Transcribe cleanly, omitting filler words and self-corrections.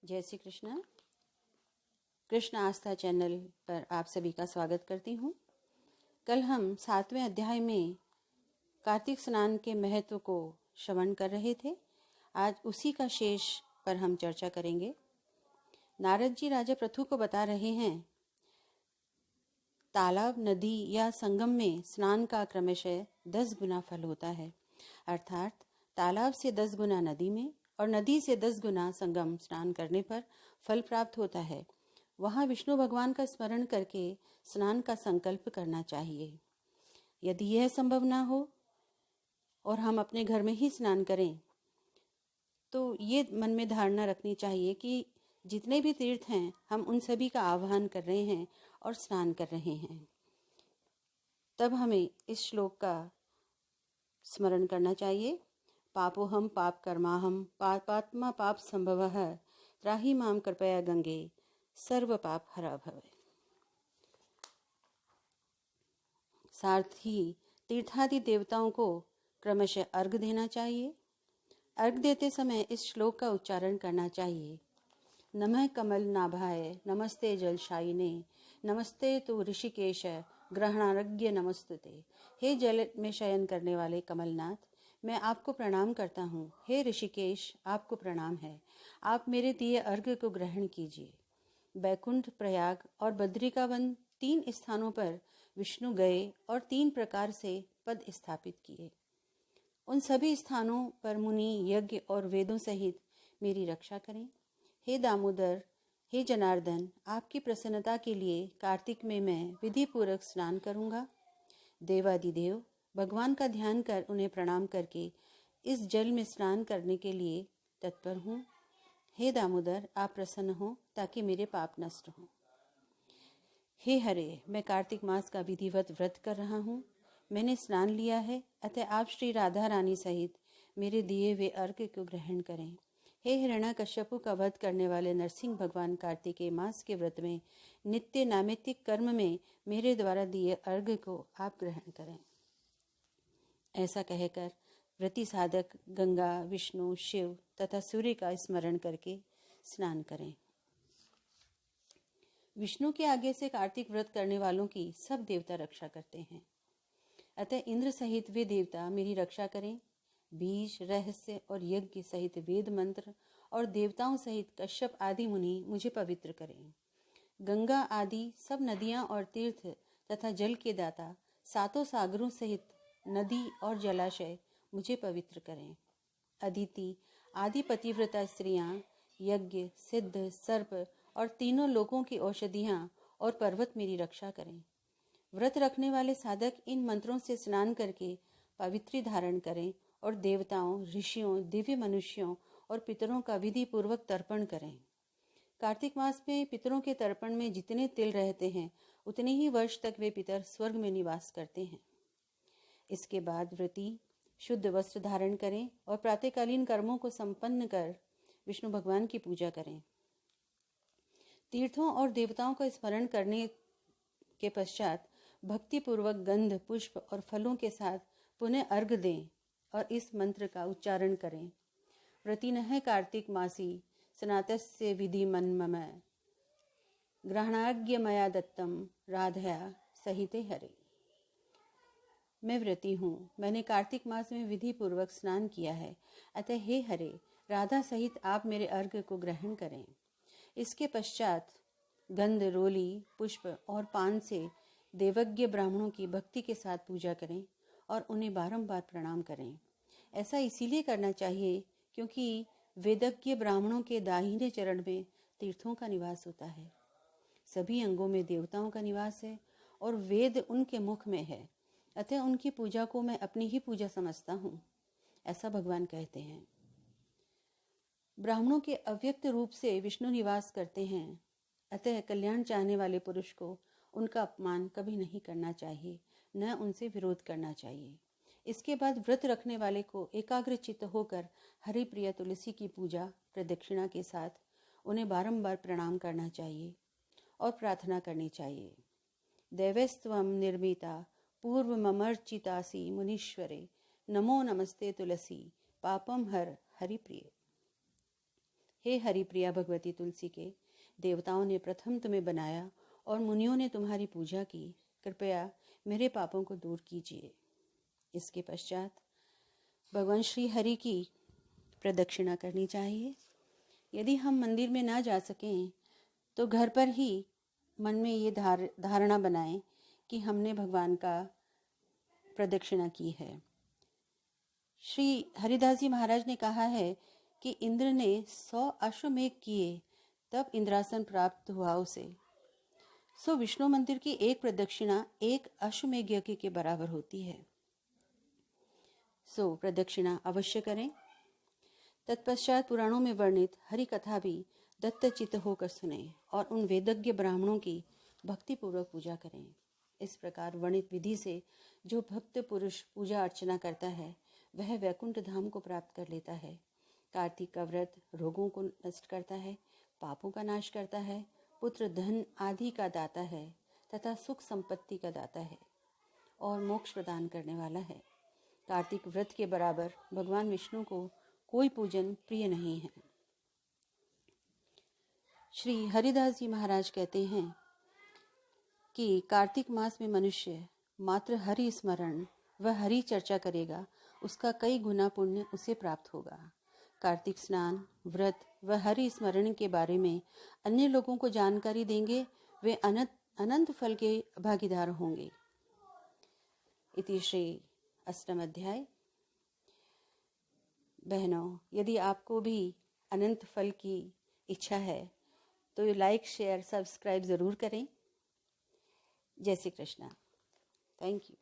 जय श्री कृष्ण। कृष्ण आस्था चैनल पर आप सभी का स्वागत करती हूँ। कल हम 7वें अध्याय में कार्तिक स्नान के महत्व को श्रवण कर रहे थे। आज उसी का शेष पर हम चर्चा करेंगे। नारद जी राजा पृथु को बता रहे हैं, तालाब, नदी या संगम में स्नान का क्रमशः 10 गुना फल होता है। अर्थात तालाब से 10 गुना नदी में और नदी से 10 गुना संगम स्नान करने पर फल प्राप्त होता है। वहाँ विष्णु भगवान का स्मरण करके स्नान का संकल्प करना चाहिए। यदि यह संभव ना हो और हम अपने घर में ही स्नान करें, तो ये मन में धारणा रखनी चाहिए कि जितने भी तीर्थ हैं, हम उन सभी का आह्वान कर रहे हैं और स्नान कर रहे हैं। तब हमें इस श्लोक का स्मरण करना चाहिए। पापोहम पाप कर्माहम पापात्मा पाप संभवः त्राहि माम कृपया गंगे सर्व पाप हरा भवे। साथ ही तीर्थादि देवताओं को क्रमशः अर्घ देना चाहिए। अर्घ देते समय इस श्लोक का उच्चारण करना चाहिए। नमः कमल नाभाय नमस्ते जलशायिने नमस्ते तु ऋषिकेश ग्रहणारज्ञ नमस्तुते। हे जल में शयन करने वाले कमलनाथ, मैं आपको प्रणाम करता हूँ। हे ऋषिकेश, आपको प्रणाम है। आप मेरे दिए अर्घ को ग्रहण कीजिए। बैकुंठ, प्रयाग और बद्रिकावन 3 स्थानों पर विष्णु गए और 3 प्रकार से पद स्थापित किए। उन सभी स्थानों पर मुनि, यज्ञ और वेदों सहित मेरी रक्षा करें। हे दामोदर, हे जनार्दन, आपकी प्रसन्नता के लिए कार्तिक में मैं विधि पूर्वक स्नान करूंगा। देवादिदेव भगवान का ध्यान कर उन्हें प्रणाम करके इस जल में स्नान करने के लिए तत्पर हूँ। हे दामोदर, आप प्रसन्न हो ताकि मेरे पाप नष्ट हों। हे हरे, मैं कार्तिक मास का विधिवत व्रत कर रहा हूँ। मैंने स्नान लिया है, अतः आप श्री राधा रानी सहित मेरे दिए हुए अर्घ को ग्रहण करें। हे हिरण्यकश्यपु का वध करने वाले नरसिंह भगवान, कार्तिकेय मास के व्रत में नित्य नैमित्तिक कर्म में मेरे द्वारा दिए अर्घ को आप ग्रहण करें। ऐसा कहकर व्रती साधक गंगा, विष्णु, शिव तथा सूर्य का स्मरण करके स्नान करें। विष्णु के आगे से कार्तिक व्रत करने वालों की सब देवता रक्षा करते हैं, अतः इंद्र सहित वे देवता मेरी रक्षा करें। बीज, रहस्य और यज्ञ सहित वेद मंत्र और देवताओं सहित कश्यप आदि मुनि मुझे पवित्र करें। गंगा आदि सब नदियां और तीर्थ तथा जल के दाता 7 सागरों सहित नदी और जलाशय मुझे पवित्र करें। अदिति आदि पतिव्रता स्त्रियां, यज्ञ, सिद्ध, सर्प और तीनों लोकों की औषधियां और पर्वत मेरी रक्षा करें। व्रत रखने वाले साधक इन मंत्रों से स्नान करके पवित्री धारण करें और देवताओं, ऋषियों, दिव्य मनुष्यों और पितरों का विधि पूर्वक तर्पण करें। कार्तिक मास में पितरों के तर्पण में जितने तिल रहते हैं, उतने ही वर्ष तक वे पितर स्वर्ग में निवास करते हैं। इसके बाद व्रती शुद्ध वस्त्र धारण करें और प्रातःकालीन कर्मों को संपन्न कर विष्णु भगवान की पूजा करें। तीर्थों और देवताओं का स्मरण करने के पश्चात भक्ति पूर्वक गंध, पुष्प और फलों के साथ पुनः अर्घ दें और इस मंत्र का उच्चारण करें। व्रतिनः कार्तिक मासी स्नातस्य विधि मन मम ग्रहणाज्ञ मया दत्तम राधया सहिते हरे। मैं व्रती हूँ, मैंने कार्तिक मास में विधि पूर्वक स्नान किया है, अतः हे हरे, राधा सहित आप मेरे अर्घ को ग्रहण करें। इसके पश्चात गंध, रोली, पुष्प और पान से देवज्ञ ब्राह्मणों की भक्ति के साथ पूजा करें और उन्हें बारंबार प्रणाम करें। ऐसा इसीलिए करना चाहिए क्योंकि वेदज्ञ ब्राह्मणों के दाहिने चरण में तीर्थों का निवास होता है। सभी अंगों में देवताओं का निवास है और वेद उनके मुख में है, अतः उनकी पूजा को मैं अपनी ही पूजा समझता हूँ, ऐसा भगवान कहते हैं। ब्राह्मणों के अव्यक्त रूप से विष्णु निवास करते हैं, अतः कल्याण चाहने वाले पुरुष को उनका अपमान कभी नहीं करना चाहिए, न उनसे विरोध करना चाहिए। इसके बाद व्रत रखने वाले को एकाग्रचित्त होकर हरि प्रिय तुलसी की पूजा प्रदक्षिणा के साथ उन्हें बारंबार प्रणाम करना चाहिए और प्रार्थना करनी चाहिए। दैवस्त्वं निर्मिता पूर्व ममर्चितासी मुनीश्वरे नमो नमस्ते तुलसी पापम हर हरि प्रिय। हे हरिप्रिया भगवती तुलसी के, देवताओं ने प्रथम तुम्हें बनाया और मुनियों ने तुम्हारी पूजा की, कृपया मेरे पापों को दूर कीजिए। इसके पश्चात भगवान श्री हरि की प्रदक्षिणा करनी चाहिए। यदि हम मंदिर में ना जा सकें तो घर पर ही मन में ये धारणा बनाएं कि हमने भगवान का प्रदक्षिणा की है। श्री हरिदास जी महाराज ने कहा है कि इंद्र ने 100 अश्वमेघ किए तब इंद्रासन प्राप्त हुआ उसे। सो विष्णु मंदिर की एक प्रदक्षिणा एक अश्वमेघ यज्ञ के बराबर होती है। सो प्रदक्षिणा अवश्य करें। तत्पश्चात पुराणों में वर्णित हरि कथा भी दत्तचित्त होकर सुने और उन वेदज्ञ ब्राह्मणों की भक्तिपूर्वक पूजा करें। इस प्रकार वर्णित विधि से जो भक्त पुरुष पूजा अर्चना करता है वह वैकुंठ धाम को प्राप्त कर लेता है। कार्तिक का व्रत रोगों को नष्ट करता है, पापों का नाश करता है, पुत्र धन आदि का दाता है तथा सुख संपत्ति का दाता है और मोक्ष प्रदान करने वाला है। कार्तिक व्रत के बराबर भगवान विष्णु को कोई पूजन प्रिय नहीं है। श्री हरिदास जी महाराज कहते हैं कि कार्तिक मास में मनुष्य मात्र हरि स्मरण व हरि चर्चा करेगा, उसका कई गुना पुण्य उसे प्राप्त होगा। कार्तिक स्नान, व्रत व हरि स्मरण के बारे में अन्य लोगों को जानकारी देंगे, वे अनंत फल के भागीदार होंगे। इति श्री अष्टम अध्याय। बहनों, यदि आपको भी अनंत फल की इच्छा है तो लाइक, शेयर, सब्सक्राइब ज़रूर करें। जय श्री कृष्णा। Thank you.